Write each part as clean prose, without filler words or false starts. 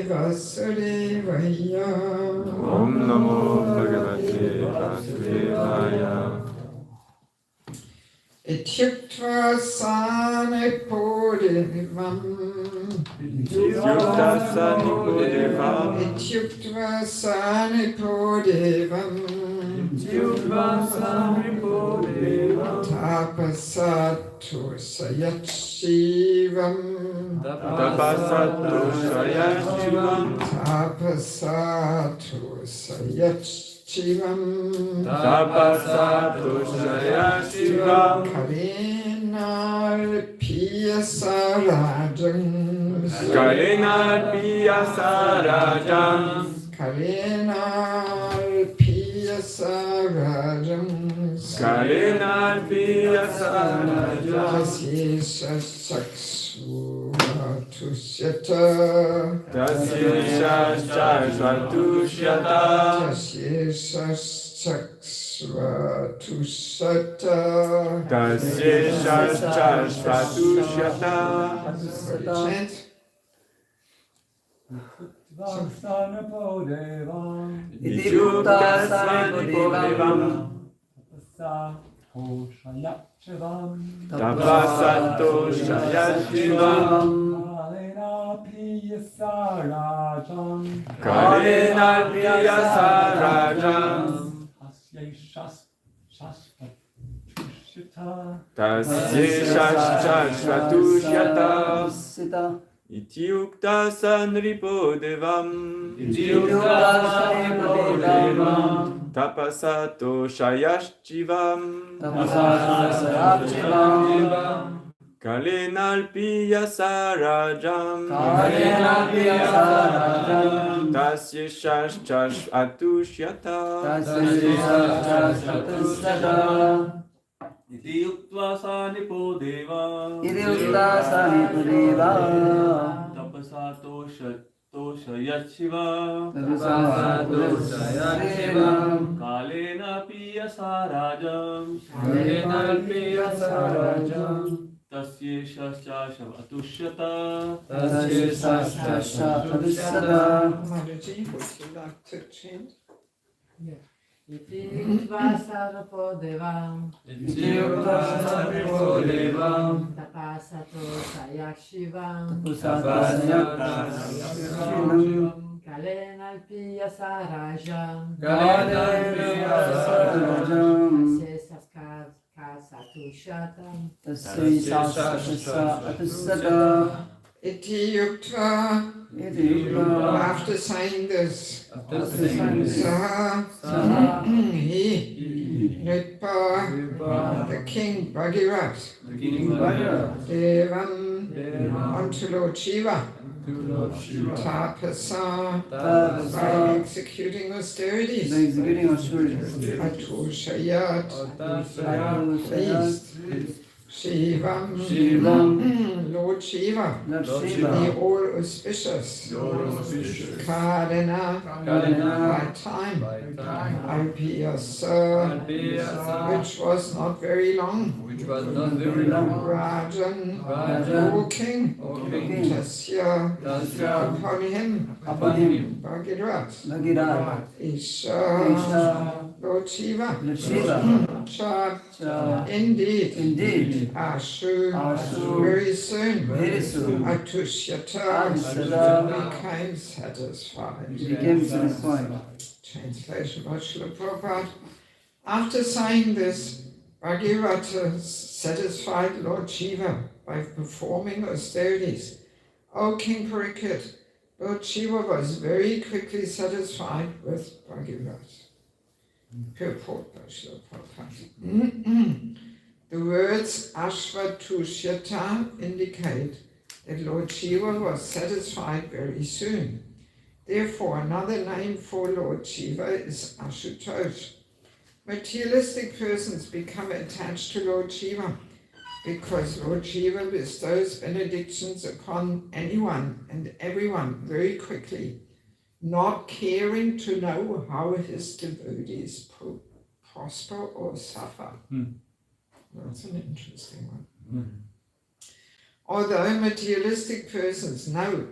Vasudevaya. Om Namo Bhagavate Vasudevaya. Ityuktva sanipodevam. Ityukta sanipodevam. Ityuktva sanipodevam. Ityukta sanipodevam. Tapasattu sayatshivam. Tapasattu sayatshivam. Tapasattu sayatshivam. Tapasattu sayatshivam. Kalenal piyasarajam. Kalenal piyasarajam. Kalenal piyasarajam. Kalenal piyasarajam. Tasyesha saksuatusyata. Tasyesha sarvatusyata. Tasyesha saksuatusyata. Tasyesha sarvatusyata. Chant. Ityukta sanipodevam. Tapasatto sayatshivam. Kalenal piyasarajam. Tasyesha sarvatusyata. Ityukta sanripodevam. Tapasatto shayashchivam. Kalenal piyasarajam. Tasyesha sarvatusyata. Ityuktva sanipodeva. Tapasato shayashiva. Kalena piyasarajam. Tasyesha shavatushyata. Mataji, would you like to chant? Ityuktva sanipodevam. Tapasato sayakshivam. Kalenal piyasarajam. Ityuktva. After saying this, Saha, he, Nectar, the king Bhagirath, Devam, unto Lord Shiva, Tapasa, by executing austerities, Atushayat, pleased, Shivam, Lord Shiva, the all auspicious, Kalena, by time, Alpiyasa, which was not very long, Rajan, O king, Tasya, upon him, Bhagirath, Isha, Lord Shiva, Cha, indeed, Ashu, very soon, Atushyata, became satisfied. Translation by Srila Prabhupada. After saying this, Bhagirath satisfied Lord Shiva by performing austerities. O King Parikshit, Lord Shiva was very quickly satisfied with Bhagirath. Purport by Srila Prabhupada. The words Ashvatushyata indicate that Lord Shiva was satisfied very soon. Therefore, another name for Lord Shiva is Ashutosh. Materialistic persons become attached to Lord Shiva because Lord Shiva bestows benedictions upon anyone and everyone very quickly, not caring to know how his devotees prosper or suffer. That's an interesting one. Although materialistic persons know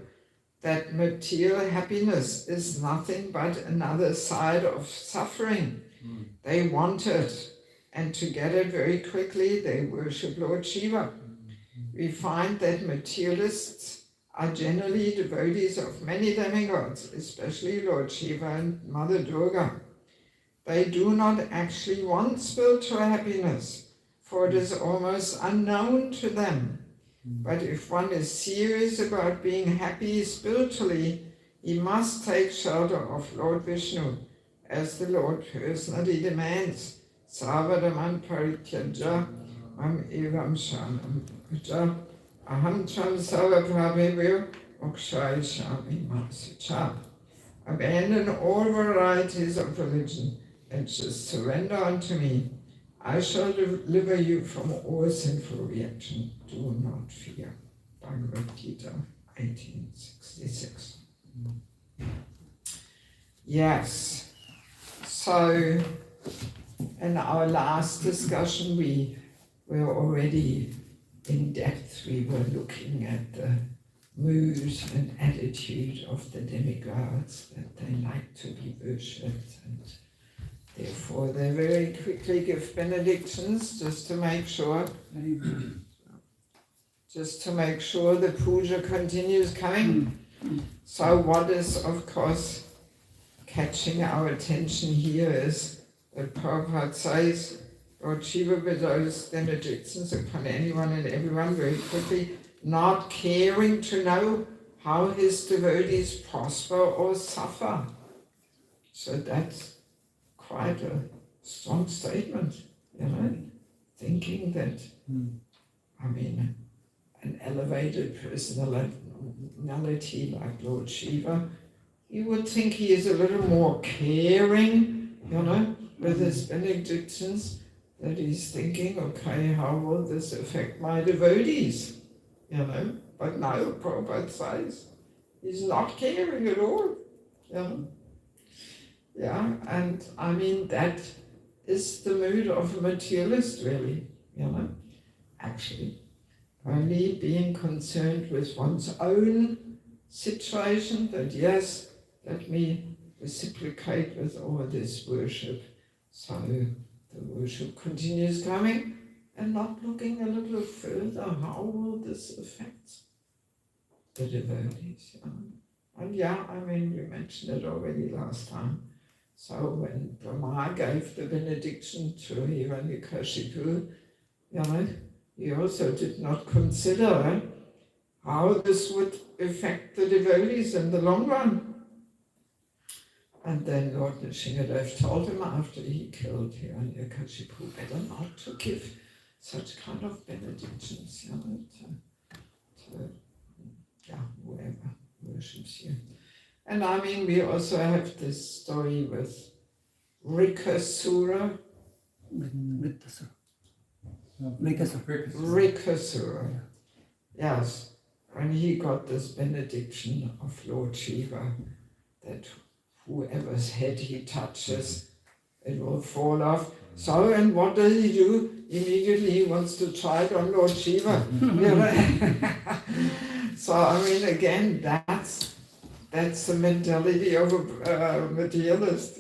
that material happiness is nothing but another side of suffering. They want it, and to get it very quickly, they worship Lord Shiva. We find that materialists are generally devotees of many demigods, especially Lord Shiva and Mother Durga. They do not actually want spiritual happiness, for it is almost unknown to them. But if one is serious about being happy spiritually, he must take shelter of Lord Vishnu, as the Lord personally demands. Savadaman parityaja mam evam shanam puja aham cham savaprabhevyo mokshaya shami masicha. Abandon all varieties of religion and just surrender unto me. I shall deliver you from all sinful reaction. Do not fear. Bhagavad Gita 1866. Yes. So, in our last discussion, we were already in depth. We were looking at the mood and attitude of the demigods, that they like to be worshipped, and therefore they very quickly give benedictions just to make sure the puja continues coming. So what is, of course, catching our attention here is that Prabhupada says, Lord Shiva bestows benedictions upon anyone and everyone very quickly, not caring to know how his devotees prosper or suffer. So that's quite a strong statement, thinking that, an elevated personality like Lord Shiva, you would think he is a little more caring, with his benedictions, that he's thinking, okay, how will this affect my devotees? But no, Prabhupada says, he's not caring at all, Yeah, and that is the mood of a materialist, really, actually. Only being concerned with one's own situation, that yes, let me reciprocate with all this worship. So the worship continues coming, and not looking a little further, how will this affect the devotees? And we mentioned it already last time. So when Brahma gave the benediction to Hiranyakashipu, he also did not consider how this would affect the devotees in the long run. And then Lord Nishingadev told him after he killed Hiranyakashipu, better not to give such kind of benedictions to whoever worships you. And we also have this story with Rikasura. Rikasura. Yes, when he got this benediction of Lord Shiva, that whoever's head he touches, it will fall off. So, and what does he do? Immediately he wants to try it on Lord Shiva. So, again, that's the mentality of a materialist,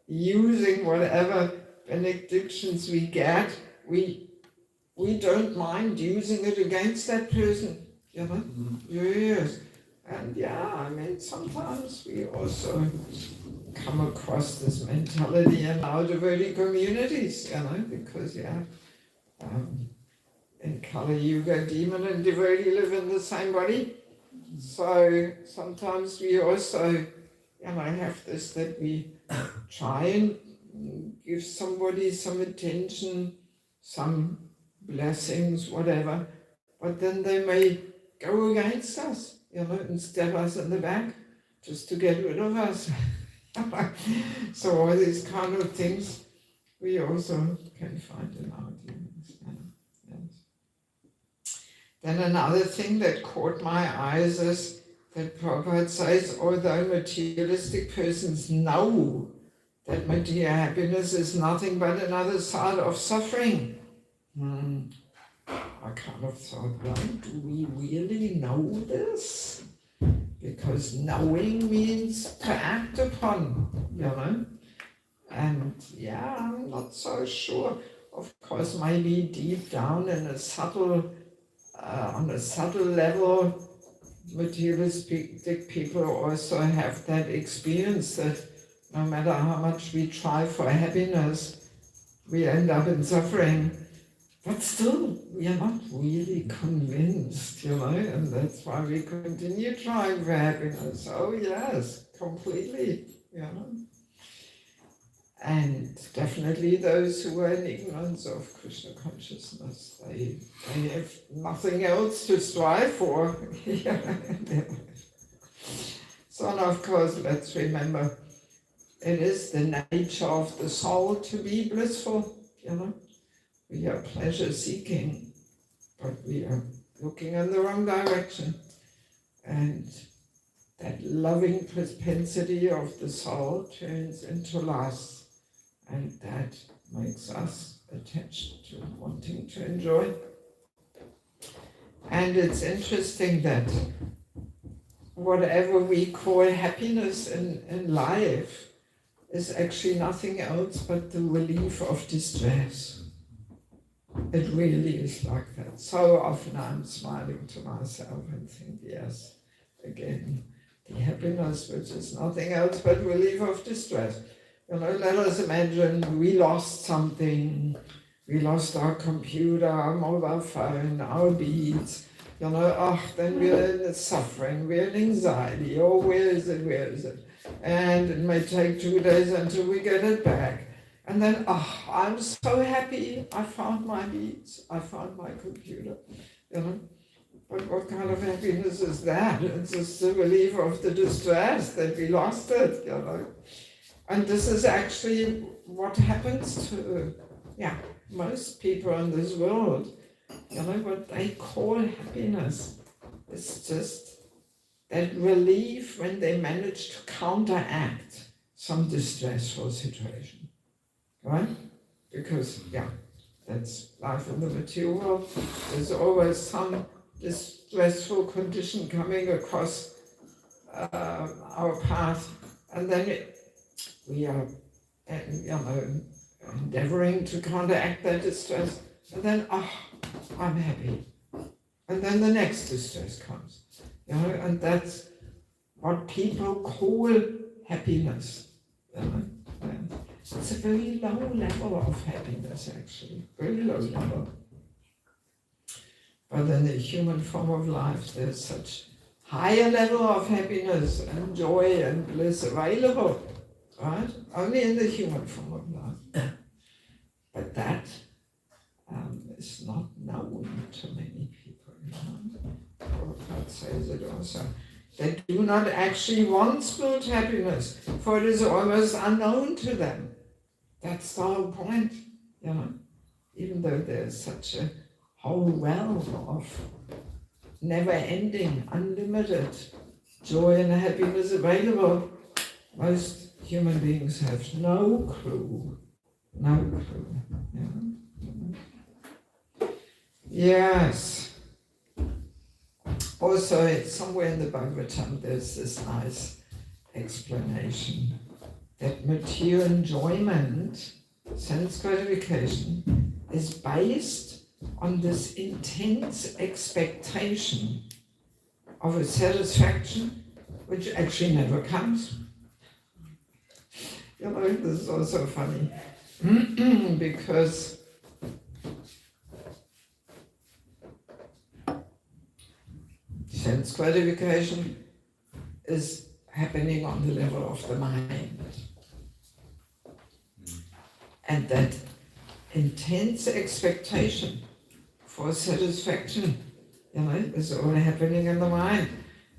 Using whatever benedictions we get, we don't mind using it against that person, Yes. And sometimes we also come across this mentality in our devotee communities, because in Kali Yuga, demon and devotee live in the same body. So sometimes we also, have this, that we try and give somebody some attention, some blessings, whatever, but then they may go against us, and stab us in the back just to get rid of us. So all these kind of things we also can find in our dealings. Yes. Then another thing that caught my eyes is that Prabhupada says, although materialistic persons know that material happiness is nothing but another side of suffering. I kind of thought, well, do we really know this? because knowing means to act upon, you know. And yeah, I'm not so sure. Of course, maybe deep down in a subtle, on a subtle level, materialistic people also have that experience that no matter how much we try for happiness, we end up in suffering. But still, we are not really convinced, you know, and that's why we continue trying for happiness. Oh yes, completely, you know. And definitely those who are in ignorance of Krishna consciousness, they have nothing else to strive for. So now, of course, let's remember, it is the nature of the soul to be blissful, you know. We are pleasure seeking, but we are looking in the wrong direction. And that loving propensity of the soul turns into lust. And that makes us attached to wanting to enjoy. And it's interesting that whatever we call happiness in life is actually nothing else but the relief of distress. It really is like that. So often I'm smiling to myself and think, yes, again, the happiness which is nothing else but relief of distress. You know, let us imagine we lost something, we lost our computer, our mobile phone, our beads, you know, then we're in suffering, we're in anxiety, oh, where is it? And it may take 2 days until we get it back. And then, I'm so happy, I found my beads, I found my computer, you know. But what kind of happiness is that? It's just the relief of the distress that we lost it, you know. And this is actually what happens to, most people in this world. You know, what they call happiness is just that relief when they manage to counteract some distressful situation, right? Because, that's life in the material world. There's always some distressful condition coming across our path, and then we are, endeavoring to counteract that distress, and then, I'm happy. And then the next distress comes, you know, and that's what people call happiness. You know? It's a very low level of happiness, actually, very low level. But in the human form of life, there's such higher level of happiness and joy and bliss available, right? Only in the human form of life. But that is not known to many people. You know? Prabhupada says it also. They do not actually want spiritual happiness, for it is almost unknown to them. That's the whole point, you know. Even though there's such a whole well of never-ending, unlimited joy and happiness available, most human beings have no clue. No clue. You know? Yes. Also, somewhere in the Bhagavatam, there's this nice explanation that material enjoyment, sense gratification, is based on this intense expectation of a satisfaction which actually never comes. You know, this is also funny because sense gratification is happening on the level of the mind. And that intense expectation for satisfaction, you know, is all happening in the mind.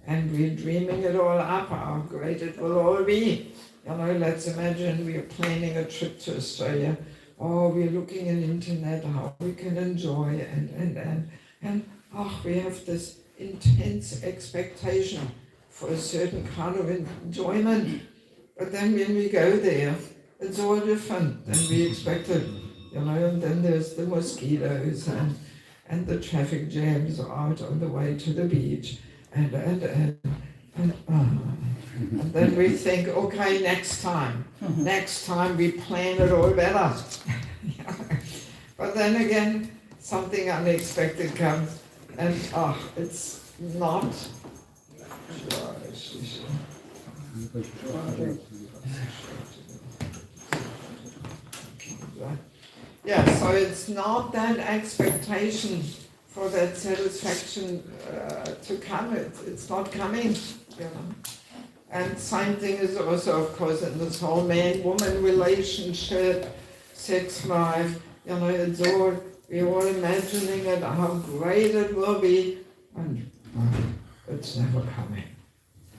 And we're dreaming it all up, how great it will all be. You know, let's imagine we are planning a trip to Australia, or we're looking in internet how we can enjoy, and we have this intense expectation for a certain kind of enjoyment. But then when we go there, it's all different than we expected, you know, and then there's the mosquitoes and the traffic jams out on the way to the beach, and And then we think, okay, next time we plan it all better. But then again, something unexpected comes, and it's not. Yeah, so it's not that expectation for that satisfaction to come. It's not coming, you know. And same thing is also, of course, in this whole man-woman relationship, sex life. You know, it's all, we're all imagining it, how great it will be, and it's never coming.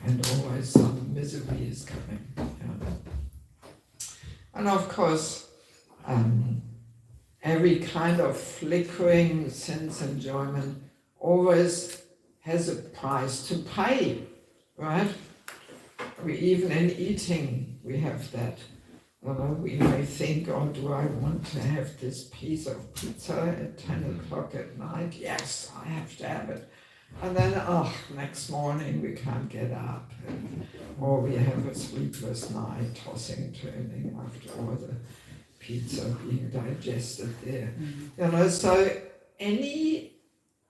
And always some misery is coming. You know. And of course, every kind of flickering sense enjoyment always has a price to pay, right? Even in eating, we have that. We may think, oh, do I want to have this piece of pizza at 10 o'clock at night? Yes, I have to have it. And then, next morning we can't get up. Or we have a sleepless night, tossing, turning after all the pizza being digested there. You know, so any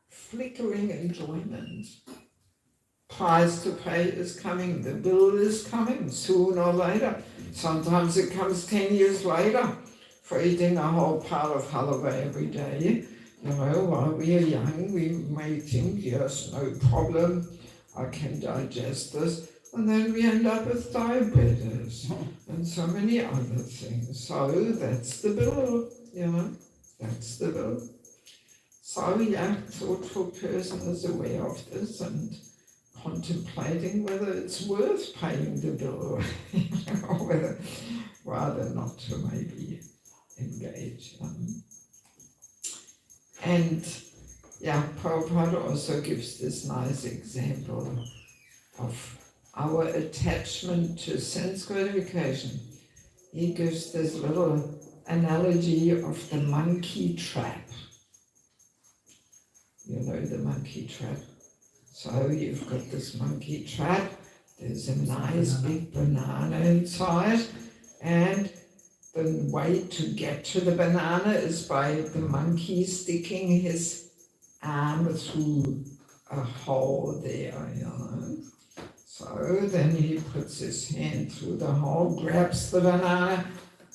flickering enjoyment, price to pay is coming, the bill is coming sooner or later. Sometimes it comes 10 years later for eating a whole pile of halva every day. You know, while we are young, we may think, yes, no problem, I can digest this. And then we end up with diabetes and so many other things. So that's the bill, you know, that's the bill. So yeah, thoughtful person is aware of this and contemplating whether it's worth paying the bill or whether rather not to maybe engage. And yeah, Prabhupada also gives this nice example of our attachment to sense gratification. He gives this little analogy of the monkey trap. You know the monkey trap. So you've got this monkey trap, there's a nice big banana inside, and the way to get to the banana is by the monkey sticking his arm through a hole there, you know. So then he puts his hand through the hole, grabs the banana,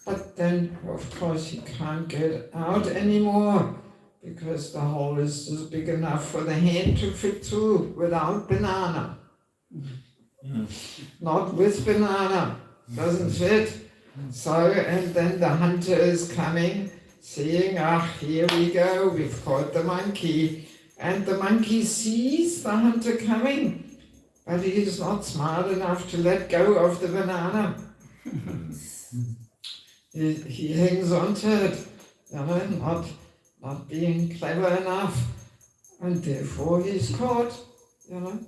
but then of course he can't get out anymore because the hole is just big enough for the hand to fit through without banana. Not with banana, doesn't fit. So, and then the hunter is coming, seeing, here we go, we've caught the monkey. And the monkey sees the hunter coming, but he is not smart enough to let go of the banana. He hangs on to it, you know, not being clever enough, and therefore he's caught, you know.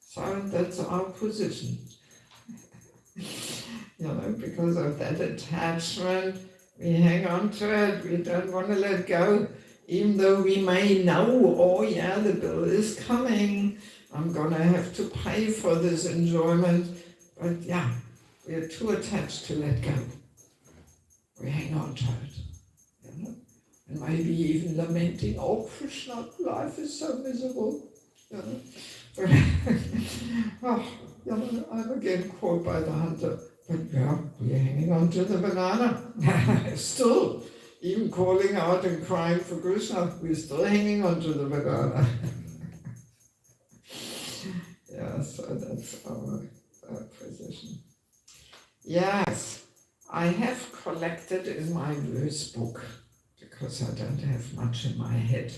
So that's our position. You know, because of that attachment, we hang on to it, we don't want to let go, even though we may know, oh yeah, the bill is coming, I'm going to have to pay for this enjoyment, but yeah, we're too attached to let go. We hang on to it, you know, and maybe even lamenting, oh Krishna, life is so miserable, you know. But, you know, I'm again caught by the hunter. But yeah, we're hanging on to the banana. Still, even calling out and crying for Krishna, we're still hanging on to the banana. Yeah, so that's our position. Yes, I have collected in my verse book, because I don't have much in my head.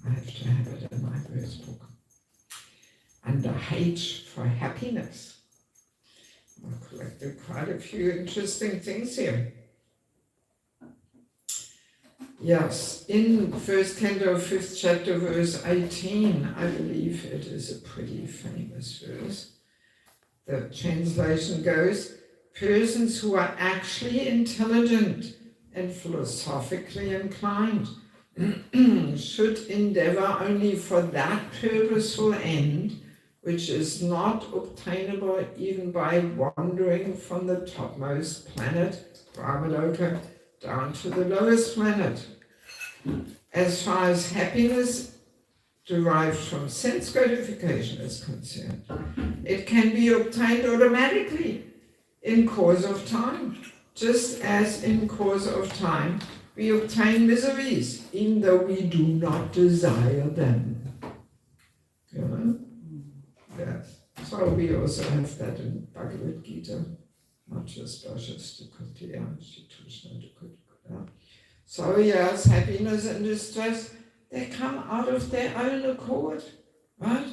I have to have it in my verse book. Under H for happiness. I've collected quite a few interesting things here. Yes, in first canto, 5th chapter, verse 18, I believe it is a pretty famous verse. The translation goes, persons who are actually intelligent and philosophically inclined should endeavor only for that purposeful end which is not obtainable even by wandering from the topmost planet, Brahmaloka, down to the lowest planet. As far as happiness derived from sense gratification is concerned, it can be obtained automatically in course of time, just as in course of time we obtain miseries, even though we do not desire them. You know? Yes. So we also have that in Bhagavad Gita, not just So yes, happiness and distress, they come out of their own accord, right?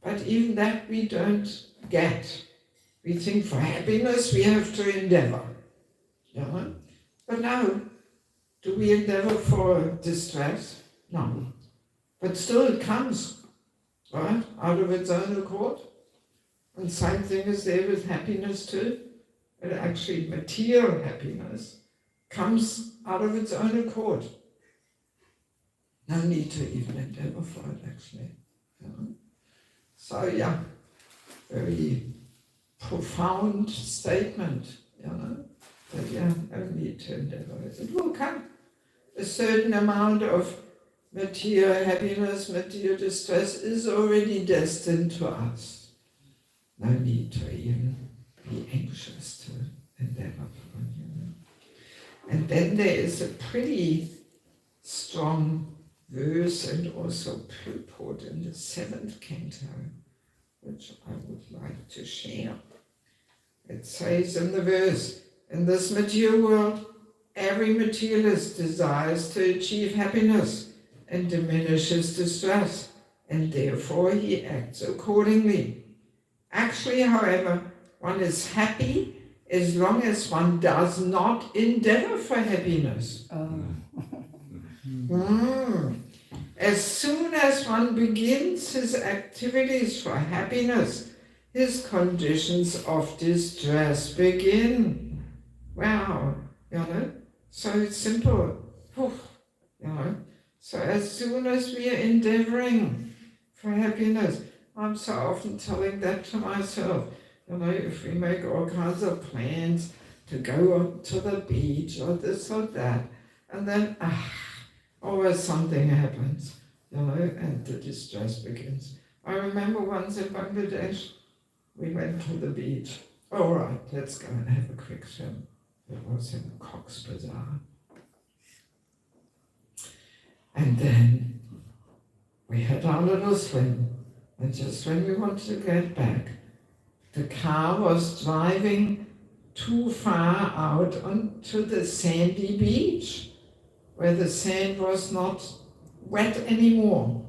But even that we don't get. We think for happiness we have to endeavor, you know? But no, do we endeavor for distress? No. But still it comes, right? Out of its own accord. And same thing is there with happiness too. And actually material happiness comes out of its own accord. No need to even endeavor for it actually. You know? So yeah, very profound statement, you know, that yeah, no need to endeavor. It will come. A certain amount of material happiness, material distress is already destined to us. No need to even be anxious to endeavor for it, you know. And then there is a pretty strong verse and also purport in the 7th canto, which I would like to share. It says in the verse, in this material world, every materialist desires to achieve happiness and diminishes distress, and therefore he acts accordingly. Actually, however, one is happy as long as one does not endeavor for happiness. As soon as one begins his activities for happiness, his conditions of distress begin. Wow, you know, so it's simple. You know, so as soon as we are endeavoring for happiness, I'm so often telling that to myself. You know, if we make all kinds of plans to go to the beach or this or that, and then always something happens, you know, and the distress begins. I remember once in Bangladesh, we went to the beach. All right, let's go and have a quick swim. It was in Cox's Bazar. And then we had our little swim. And just when we wanted to get back, the car was driving too far out onto the sandy beach, where the sand was not wet anymore,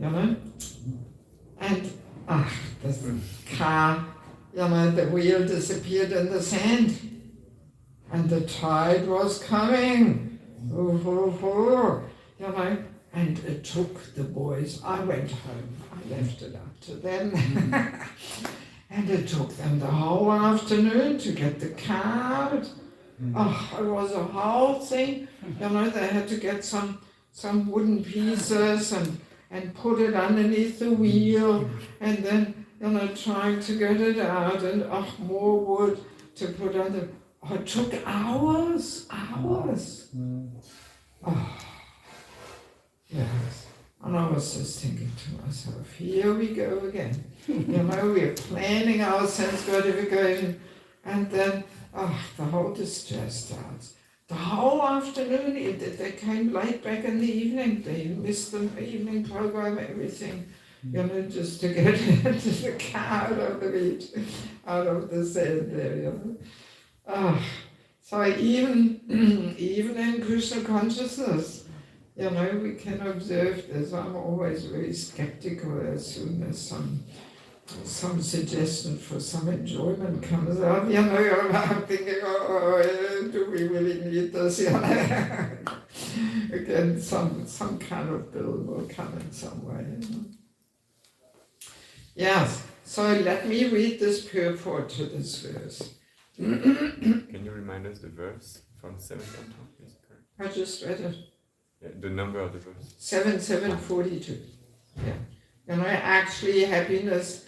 you know? And the car, you know, the wheel disappeared in the sand. And the tide was coming, you know, and it took the boys. I went home, I left it up to them. And it took them the whole afternoon to get the car out. It was a whole thing. You know, they had to get some wooden pieces and put it underneath the wheel, and then, you know, trying to get it out, and more wood to put under. It took hours. Yes. And I was just thinking to myself, here we go again. You know, we're planning our sense gratification, and then, the whole distress starts. The whole afternoon, they came late back in the evening. They missed the evening program, everything, you know, just to get into the car out of the beach, out of the sand there, you know. So even in Krishna consciousness, you know, we can observe this. I'm always very skeptical as soon as some suggestion for some enjoyment comes up. You know, I'm thinking, do we really need this? You know? Again, some kind of bill will come in some way. You know? Yes. So let me read this purport to this verse. Can you remind us the verse from 7th canto? Is it correct? I just read it. Yeah, the number of the verse. 7:42. Yeah. Actually happiness,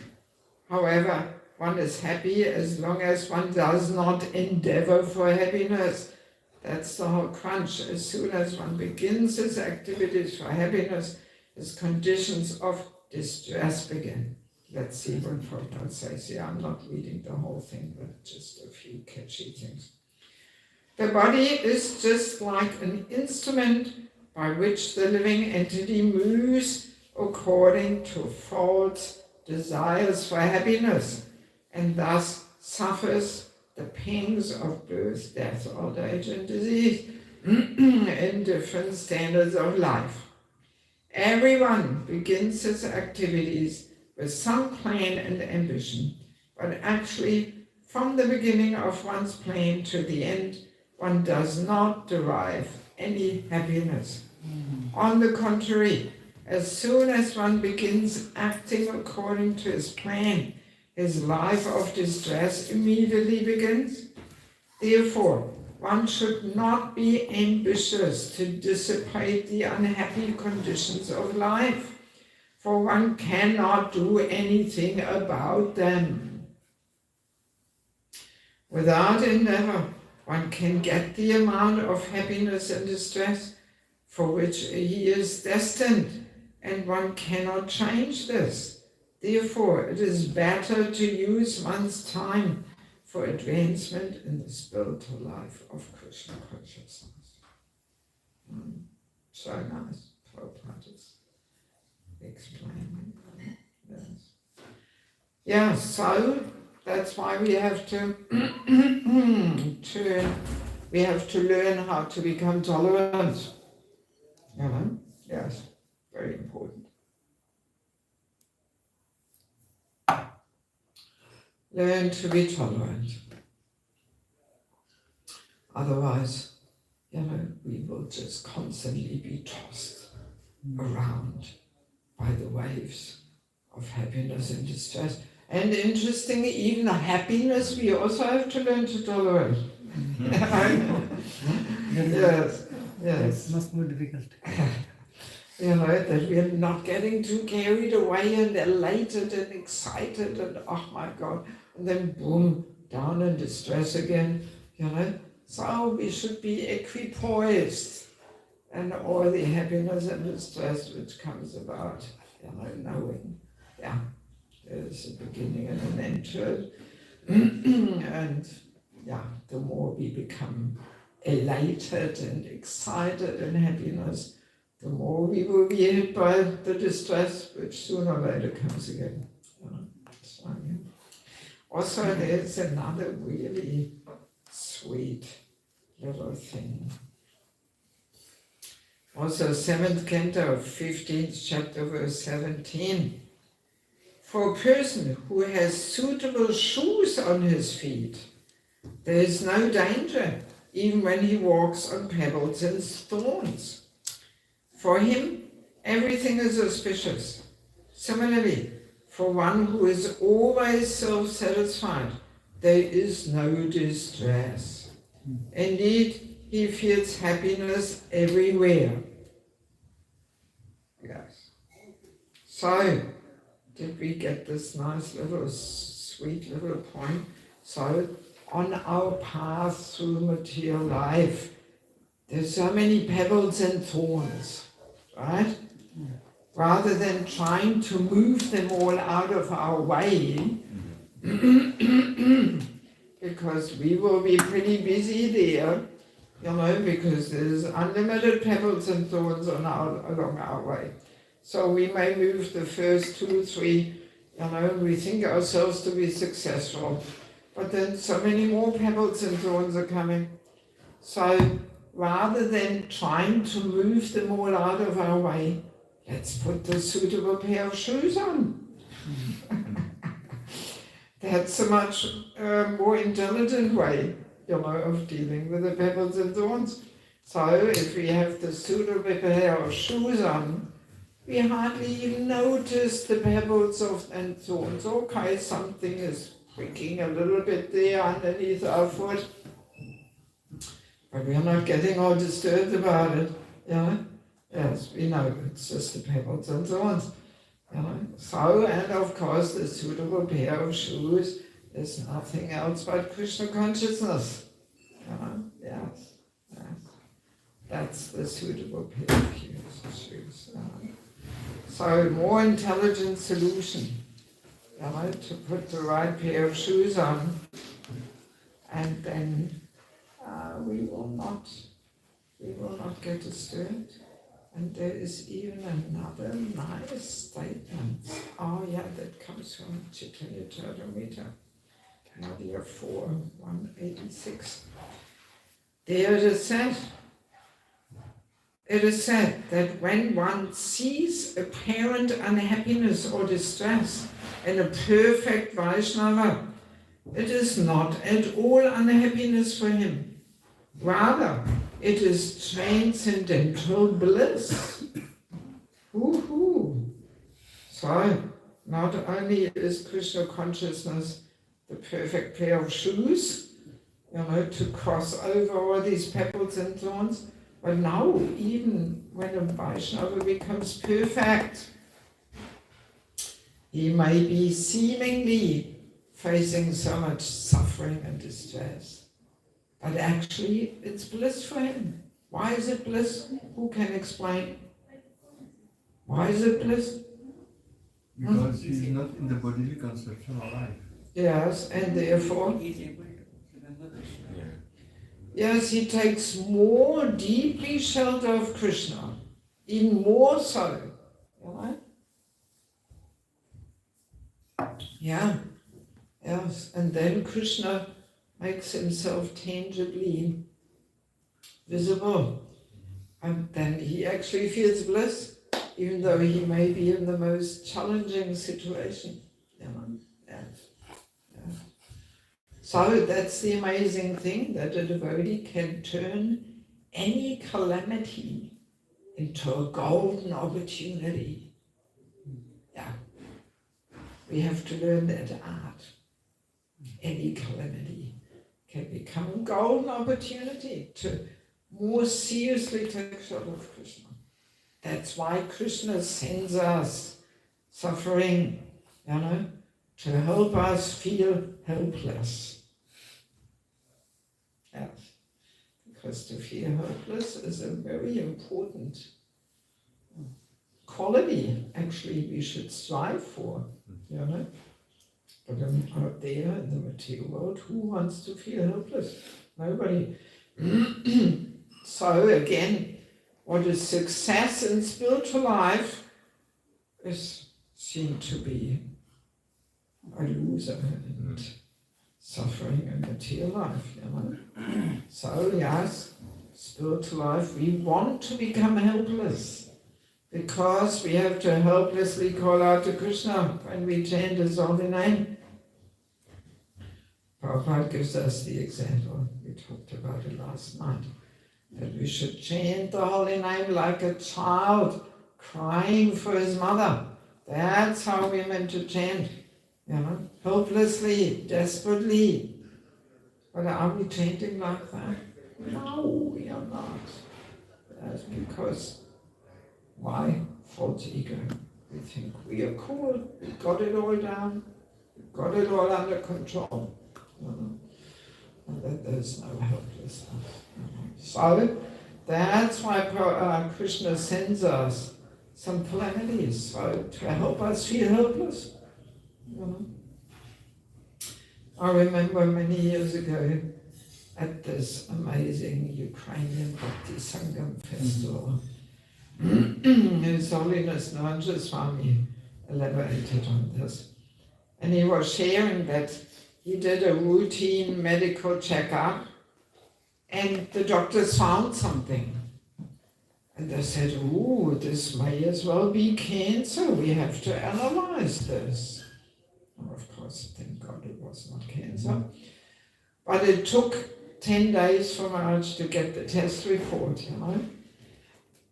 however, one is happy as long as one does not endeavor for happiness. That's the whole crunch. As soon as one begins his activities for happiness, his conditions of distress begin. Let's see what Prabhupada says here. I'm not reading the whole thing, but just a few catchy things. The body is just like an instrument by which the living entity moves according to false desires for happiness, and thus suffers the pains of birth, death, old age, and disease in different standards of life. Everyone begins his activities with some plan and ambition, but actually, from the beginning of one's plan to the end, one does not derive any happiness. On the contrary, as soon as one begins acting according to his plan, his life of distress immediately begins. Therefore, one should not be ambitious to dissipate the unhappy conditions of life, for one cannot do anything about them. Without endeavor, one can get the amount of happiness and distress for which he is destined, and one cannot change this. Therefore, it is better to use one's time for advancement in the spiritual life of Krishna consciousness. So nice, Prabhupada is explaining. Yes. Yeah, so that's why we have to learn how to become tolerant. You know? Yes, very important. Learn to be tolerant. Otherwise, we will just constantly be tossed around by the waves of happiness and distress. And interestingly, even happiness, we also have to learn to tolerate. Yes. It's much more difficult. That we are not getting too carried away and elated and excited and oh my God, and then boom, down in distress again, So we should be equipoised and all the happiness and distress which comes about, knowing, there's a beginning and an end to it. And the more we become elated and excited and happiness, the more we will be hit by the distress, which sooner or later comes again. Also, there's another really sweet little thing. Also, 7th canto, 15th chapter, verse 17. For a person who has suitable shoes on his feet, there is no danger, even when he walks on pebbles and thorns. For him, everything is auspicious. Similarly, for one who is always self-satisfied, there is no distress. Indeed, he feels happiness everywhere. Yes. So, did we get this nice little, sweet little point? So, on our path through material life, there's so many pebbles and thorns, right? Rather than trying to move them all out of our way, because we will be pretty busy there, because there's unlimited pebbles and thorns along our way. So we may move the first 2, 3, we think ourselves to be successful, but then so many more pebbles and thorns are coming. So rather than trying to move them all out of our way, let's put the suitable pair of shoes on. That's a much more intelligent way, of dealing with the pebbles and thorns. So if we have the suitable pair of shoes on, we hardly even notice the pebbles and thorns. Okay, something is pricking a little bit there underneath our foot, but we are not getting all disturbed about it. Yes, we know it's just the pebbles and thorns. You know? So, and of course, the suitable pair of shoes is nothing else but Krishna consciousness. You know? Yes, yes. That's the suitable pair of shoes. So, more intelligent solution. You know, to put the right pair of shoes on, and then we will not get disturbed. And there is even another nice statement. Oh yeah, that comes from Chaitanya Charitamrita, Madhya 4, 186. There it is said that when one sees apparent unhappiness or distress in a perfect Vaishnava, it is not at all unhappiness for him. Rather, it is transcendental bliss. Woohoo! So, not only is Krishna consciousness the perfect pair of shoes, you know, to cross over all these pebbles and thorns, but now, even when a Vaishnava becomes perfect, he may be seemingly facing so much suffering and distress. But actually, it's bliss for him. Why is it bliss? Who can explain? Why is it bliss? Because he is not in the bodily conception of life. Yes, and therefore, He is able to remember Krishna. Yeah. yes, he takes more deeply shelter of Krishna, even more so. Right? Yeah, yes, and then Krishna makes himself tangibly visible, and then he actually feels bliss, even though he may be in the most challenging situation. You know? Yes. Yes. So that's the amazing thing, that a devotee can turn any calamity into a golden opportunity. Yeah. We have to learn that art. Any calamity can become a golden opportunity to more seriously take shelter of Krishna. That's why Krishna sends us suffering, you know, to help us feel helpless. Yes, because to feel helpless is a very important quality, actually, we should strive for, you know. But out there in the material world, who wants to feel helpless? Nobody. So again, what is success in spiritual life is seen to be a loser and suffering in material life, you know. So yes, spiritual life, we want to become helpless, because we have to helplessly call out to Krishna when we chant His holy name. Prabhupada gives us the example, we talked about it last night, that we should chant the holy name like a child crying for his mother. That's how we're meant to chant, you know, helplessly, desperately. But are we chanting like that? No, we are not. That's because, why? False ego. We think we are cool, we've got it all down, we've got it all under control. You know? And that there's no helplessness. You know? So, that's why Krishna sends us some calamities, so to help us feel helpless. You know? I remember many years ago at this amazing Ukrainian Bhakti Sangam festival, His Holiness Naranja Swami elaborated on this. And he was sharing that he did a routine medical checkup and the doctors found something. And they said, "Oh, this may as well be cancer. We have to analyze this." And of course, thank God it was not cancer. But it took 10 days for Maharaj to get the test report, you know.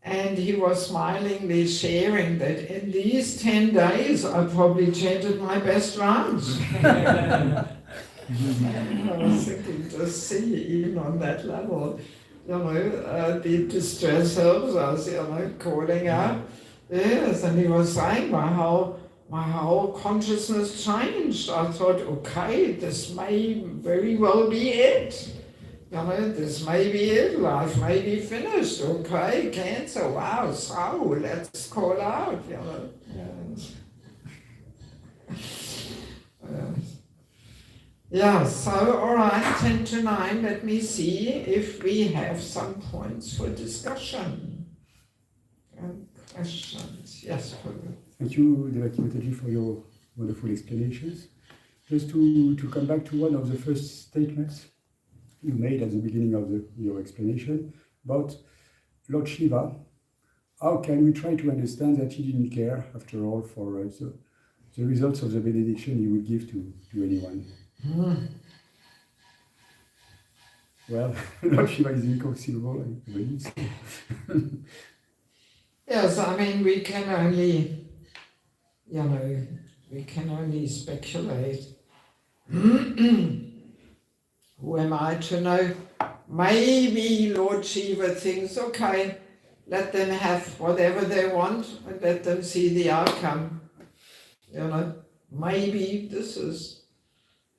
And he was smilingly sharing that in these 10 days, I probably chanted my best rounds. I was thinking, just see, even on that level, you know, the distress helps us, you know, calling out. Yes, and he was saying about how my whole consciousness changed. I thought, okay, this may very well be it. You know, this may be it, life may be finished. Okay, cancer, wow, so let's call out, you know. Yes. Yes. Yeah, so all right, 10 to 9, let me see if we have some points for discussion and questions. Yes, Prabhu. Thank you, Devaki, for your wonderful explanations. Just to come back to one of the first statements you made at the beginning of your explanation about Lord Shiva. How can we try to understand that he didn't care, after all, for the results of the benediction he would give to anyone? Well, Lord Shiva is inconceivable, I believe. Yes, I mean, we can only, you know, we can only speculate. Who am I to know? Maybe Lord Shiva thinks, okay, let them have whatever they want and let them see the outcome. You know, maybe this is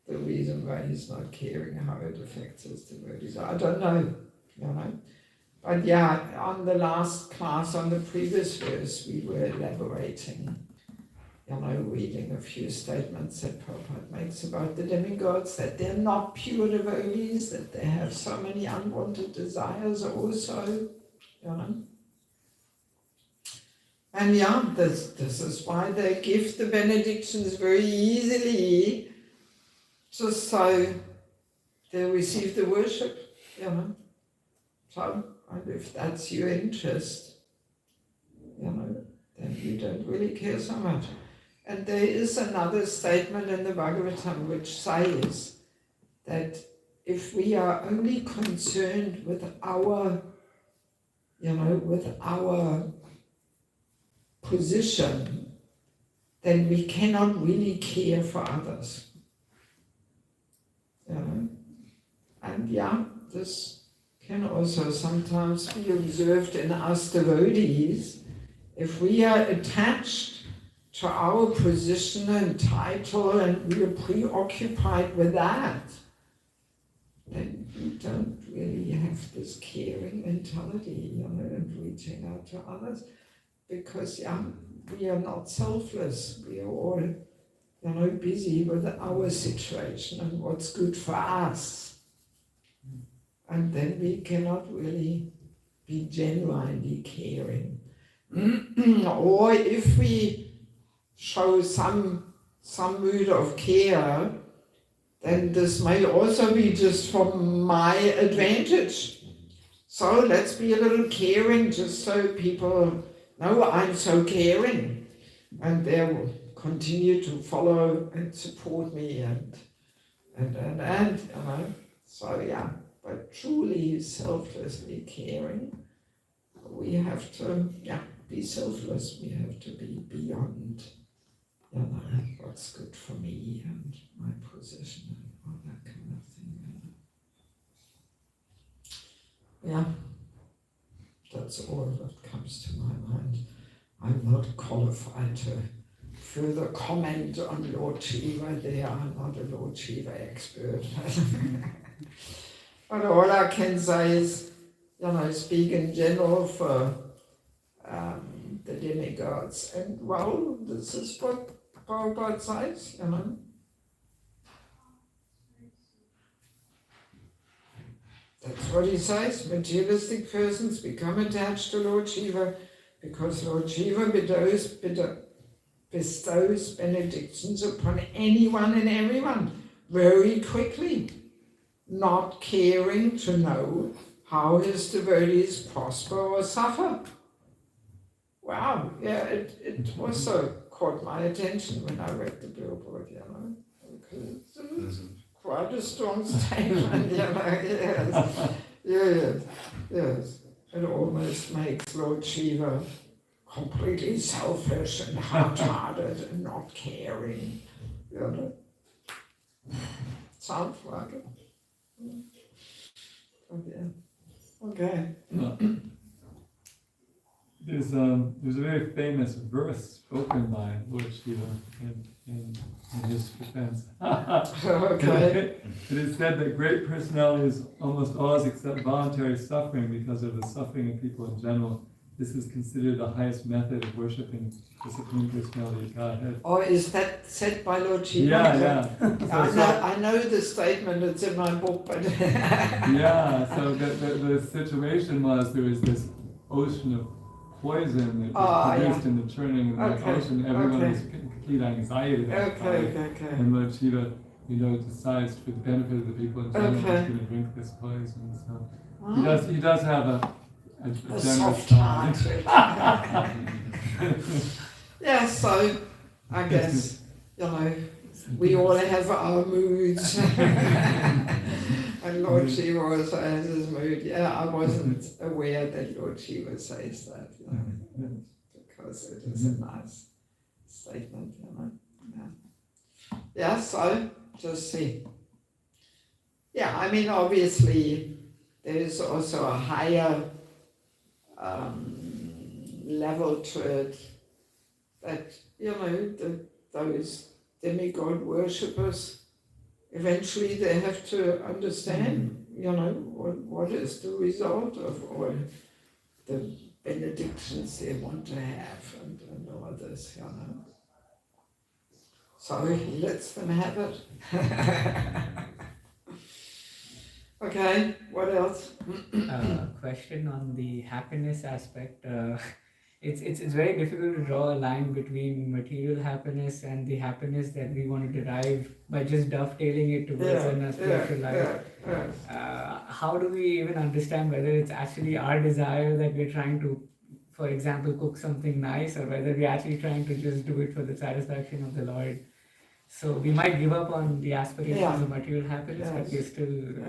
the reason why he's not caring how it affects his devotees. I don't know, you know. But yeah, on the last class, on the previous verse, we were elaborating, you know, reading a few statements that Prabhupada makes about the demigods, that they're not pure devotees, that they have so many unwanted desires also, you know. And yeah, this is why they give the benedictions very easily, just so they receive the worship, you know. So, and if that's your interest, you know, then you don't really care so much. And there is another statement in the Bhagavatam which says that if we are only concerned with our, you know, with our position, then we cannot really care for others. You know? And yeah, this can also sometimes be observed in us devotees. If we are attached to our position and title and we are preoccupied with that, then we don't really have this caring mentality, you know, and reaching out to others. Because yeah, we are not selfless. We are all, you know, busy with our situation and what's good for us. And then we cannot really be genuinely caring. Or if we show some mood of care, then this may also be just for my advantage. So let's be a little caring, just so people know I'm so caring, and they will continue to follow and support me and you know. So yeah, but truly selflessly caring, we have to be selfless. We have to be beyond, you know, what's good for me and my position and all that kind of thing. Yeah, that's all that comes to my mind. I'm not qualified to further comment on Lord Shiva there. I'm not a Lord Shiva expert. But all I can say is, you know, speak in general for the demigods. And well, this is what Prabhupada says, you know. That's what he says. Materialistic persons become attached to Lord Shiva because Lord Shiva bestows benedictions upon anyone and everyone very quickly, not caring to know how his devotees prosper or suffer. Wow, yeah, it also caught my attention when I read the billboard, you know, because it's quite a strong statement, you know, yes. It almost makes Lord Shiva completely selfish and hard-hearted and not caring, you know. Sounds like it. Okay. there's a very famous verse spoken by Lord Shiva in his defense. Okay. It is said that great personalities almost always accept voluntary suffering because of the suffering of people in general. This is considered the highest method of worshipping the Supreme Personality of Godhead. Or is that said by Lord Shiva? Yeah. I know the statement, it's in my book, but... Yeah, so the situation was there was this ocean of poison that was produced in the churning of that ocean. Everyone was in complete anxiety about it. And Lord Shiva, decides for the benefit of the people in general, he's going to drink this poison. So he does have a soft heart. Yeah, so I guess, we all have our moods. And Lord Shiva also has his mood. Yeah, I wasn't aware that Lord Shiva says that, because it is a nice statement, Yeah, so just see. Yeah, I mean, obviously, there is also a higher level to it that, those demigod worshippers, eventually they have to understand, what is the result of all the benedictions they want to have and all this, So he lets them have it. Okay, what else? Question on the happiness aspect. It's very difficult to draw a line between material happiness and the happiness that we want to derive by just dovetailing it towards a spiritual life. How do we even understand whether it's actually our desire that we're trying to, for example, cook something nice, or whether we're actually trying to just do it for the satisfaction of the Lord? So we might give up on the aspirations of material happiness, but we're still...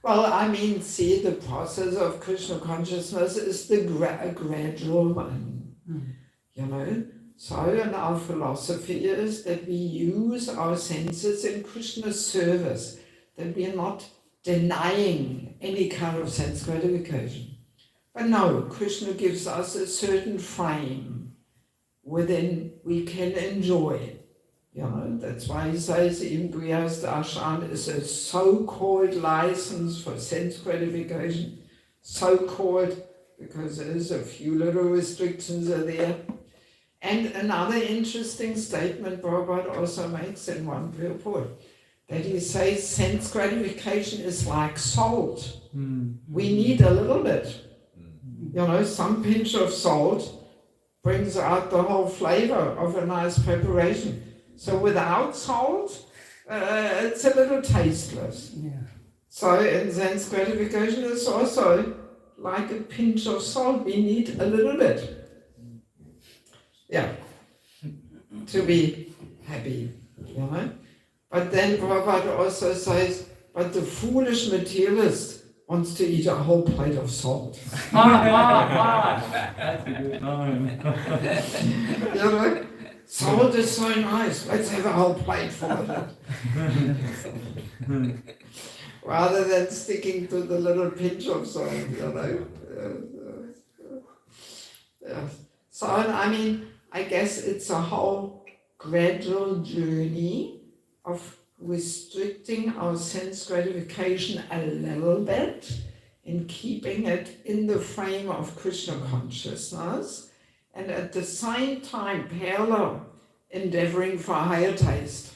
Well, I mean, see, the process of Krishna consciousness is the gradual one, So, and our philosophy is that we use our senses in Krishna's service, that we are not denying any kind of sense gratification. But no, Krishna gives us a certain frame within we can enjoy. That's why he says even Grihastha is a so-called license for sense gratification. So-called because there's a few little restrictions are there. And another interesting statement Prabhupada also makes in one purport, that he says sense gratification is like salt. We need a little bit. Some pinch of salt brings out the whole flavor of a nice preparation. So without salt, it's a little tasteless. So in sense gratification is also like a pinch of salt. We need a little bit. To be happy, But then Prabhupada also says, but the foolish materialist wants to eat a whole plate of salt. That's a good line. Salt is so nice, let's have a whole plate full of it. Rather than sticking to the little pinch of salt, So, I mean, I guess it's a whole gradual journey of restricting our sense gratification a little bit and keeping it in the frame of Krishna consciousness, and at the same time parallel endeavoring for higher taste.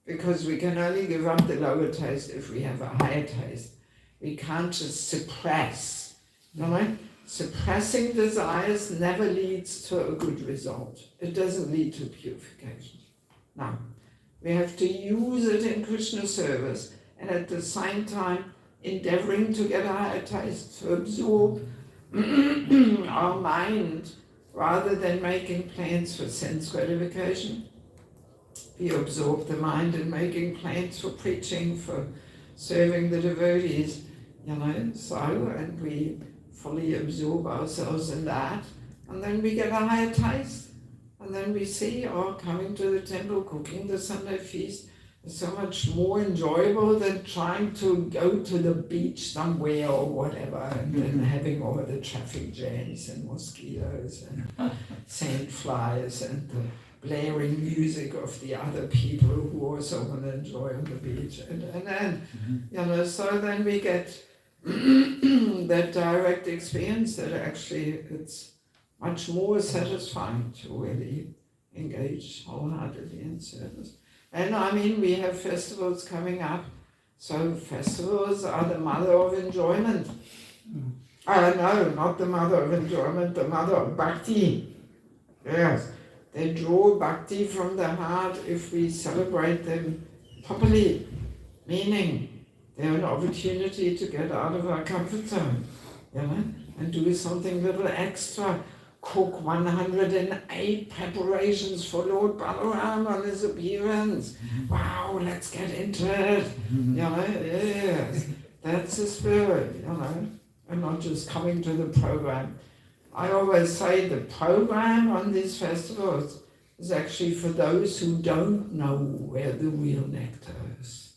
Because we can only give up the lower taste if we have a higher taste. We can't just suppress. Suppressing desires never leads to a good result. It doesn't lead to purification. No. We have to use it in Krishna service, and at the same time endeavoring to get a higher taste, to absorb our mind rather than making plans for sense gratification. We absorb the mind in making plans for preaching, for serving the devotees, and we fully absorb ourselves in that, and then we get a higher taste, and then we see, coming to the temple, cooking the Sunday feast, so much more enjoyable than trying to go to the beach somewhere or whatever and then having all the traffic jams and mosquitoes and sandflies and the blaring music of the other people who also want to enjoy on the beach. And then, you know, so then we get that direct experience that actually it's much more satisfying to really engage wholeheartedly in service. And I mean, we have festivals coming up, so festivals are the mother of enjoyment. No, not the mother of enjoyment, the mother of bhakti. Yes, they draw bhakti from the heart if we celebrate them properly, meaning they're an opportunity to get out of our comfort zone, you know, and do something little extra. Cook 108 preparations for Lord Balaram on his appearance. Wow, let's get into it. You know, yes, that's the spirit, you know, and not just coming to the program. I always say the program on these festivals is actually for those who don't know where the real nectar is.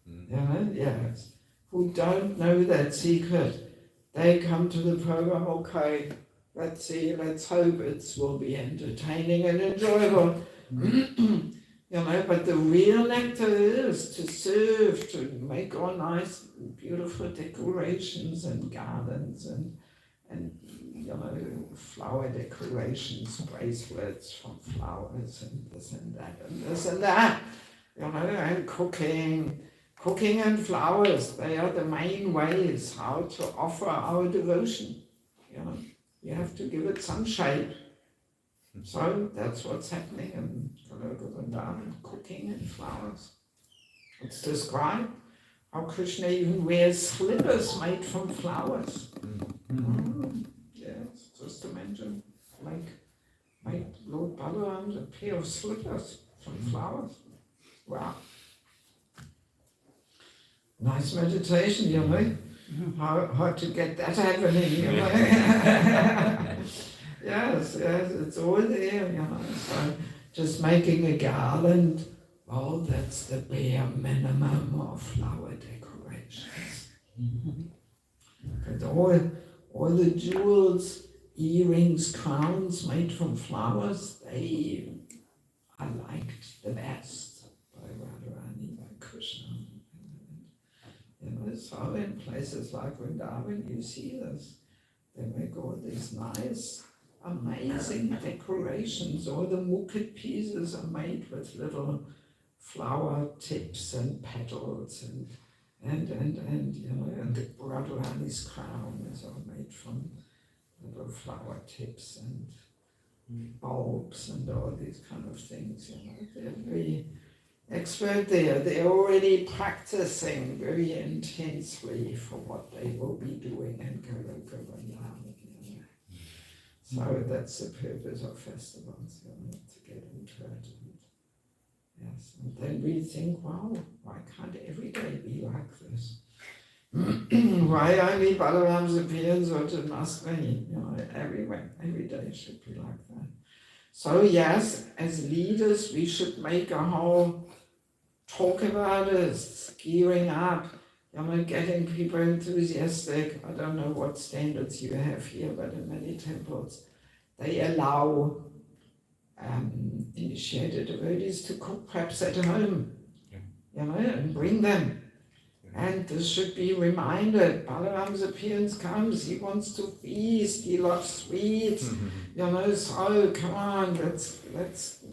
You know, yes, who don't know that secret. They come to the program, okay, let's see, let's hope it will be entertaining and enjoyable. You know, but the real nectar is to serve, to make all nice, beautiful decorations and gardens and you know, flower decorations, bracelets from flowers and this and that and this and that. You know, and cooking and flowers, they are the main ways how to offer our devotion. You know, you have to give it some shape. So that's what's happening in Vrindavan, cooking and flowers. It's described how Krishna even wears slippers made from flowers. Yes, just to mention, like Lord Balaram, a pair of slippers from flowers. Wow. Nice meditation, you know. How to get that happening, you know. Yes, it's all there, you know. So just making a garland, well, that's the bare minimum of flower decorations. But all the jewels, earrings, crowns made from flowers, they are liked the best by Radharani, by Krishna. You know, so in places like Vrindavan, you see this. They make all these nice, amazing decorations. All the mukit pieces are made with little flower tips and petals and you know, and the Radharani's crown is all made from little flower tips and bulbs and all these kind of things. You know, they're very expert there. They're already practicing very intensely for what they will be doing in Vrindavan. You know. So that's the purpose of festivals, you know, to get into it. Yes, and then we think, wow, why can't every day be like this? Why only Balaram's appearance or Janmashtami? You know, every day should be like that. So yes, as leaders, we should make a whole talk about it, gearing up, you know, getting people enthusiastic. I don't know what standards you have here, but in many temples, they allow initiated devotees to cook perhaps at home, you know, and bring them. And this should be reminded. Balaram's appearance comes, he wants to feast, he loves sweets, you know, so come on, let's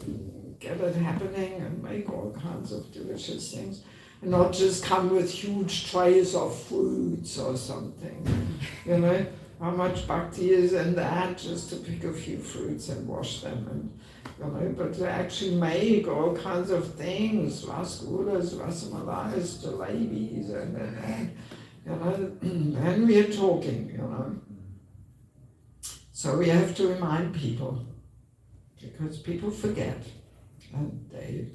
get it happening and make all kinds of delicious things. And not just come with huge trays of fruits or something, you know. How much bhakti is in that, just to pick a few fruits and wash them, and you know, but to actually make all kinds of things, rasgullas, rasamalais, jalebis, and you know, then we are talking, you know. So we have to remind people, because people forget, and they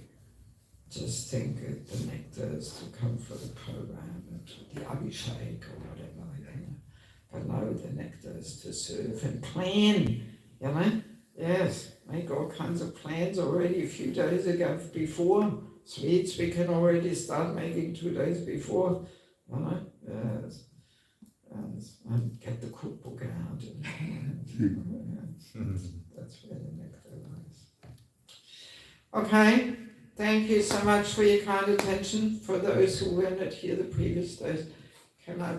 just think that the nectar is to come for the program and the abhishek or whatever. But no, the nectar is to serve and plan, you know. Yes, make all kinds of plans already a few days ago before Sweets we can already start making 2 days before. Yes. And get the cookbook out. That's where the nectar lies. Okay, thank you so much for your kind attention. For those who were not here the previous days, can I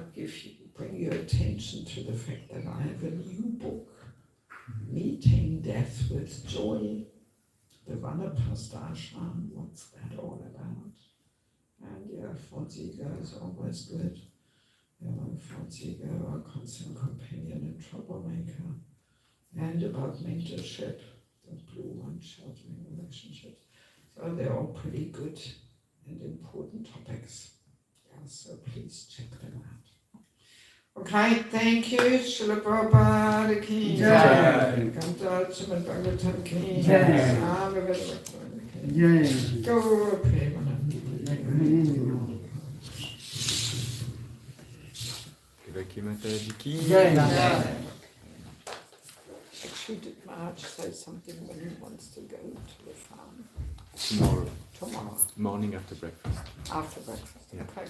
bring your attention to the fact that I have a new book, Meeting Death with Joy, the Radha Parisisvara. What's that all about? And yeah, Fonziga is always good. Fonziga, a constant companion and troublemaker. And about mentorship, the blue one, sheltering relationships. So they're all pretty good and important topics. Yeah, so please check them out. Okay, thank you. Srila Prabhupada ki jai. Kanta Srimad Bhagavatam ki jai. Swami Vivekananda ki jai. Gaura Premanandi. Devaki Mataji ki Jai. Actually, did Maharaj say something when he wants to go to the farm? tomorrow. Tomorrow, Morning after breakfast. after breakfast. Yeah. Okay.